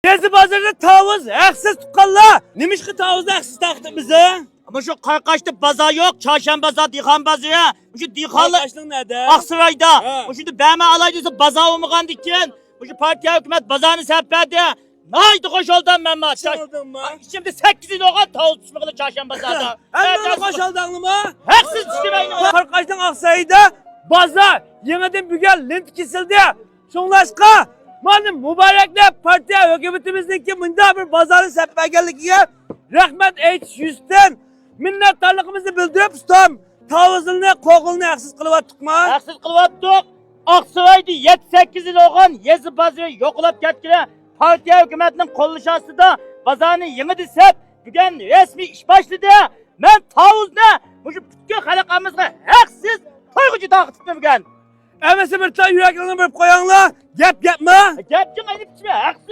Gezi bazarda tavuz haksız tuqqanlar. Nimişki tavuzni haksız taktı bize? Ama şu Karkaş'ta pazar yok, çarşamba pazar, Dixan pazarı. Şu Dixanlı Karkaşlık nerede? Aksaray'da. Ha. Bu şimdi BM alaydıysa pazar olmayan dikken. Bu şu partiya hükümet pazarını sepverdi. Naydı hoş oldun ben maç. Çaldın mı? Şimdi 8'in oğlan tavuk pişmekle çarşamba pazarda. Hem onu koş aldın mı? Haksız düşürmeyin. Karkaşlık Aksaray'da bazar yeniden bügel lint kesildi. Şunlaşka benim mübarekle partiya hükümetimizdeki mında bir pazarı sepvergenliğe rahmet H100'ten minnettarlığımızı bildirip tutam. Tavuzunu, kokulunu haksız kılıvattık mı? Haksız kılıvattık. Aksaray'da 7-8'in oğlan yezi pazarı yokulap getkile. Partiya hükümetinin kolluşası da pazarını yeni sep. Bugün resmi iş başladı. Ben tavuz ne? Bu şu bütün halakamızga haksız toygucu dağıtıp bugün. Emesi bir tane yüreklerini verip koyanlar, gep yapma. Gepçin ayıp içime haksız.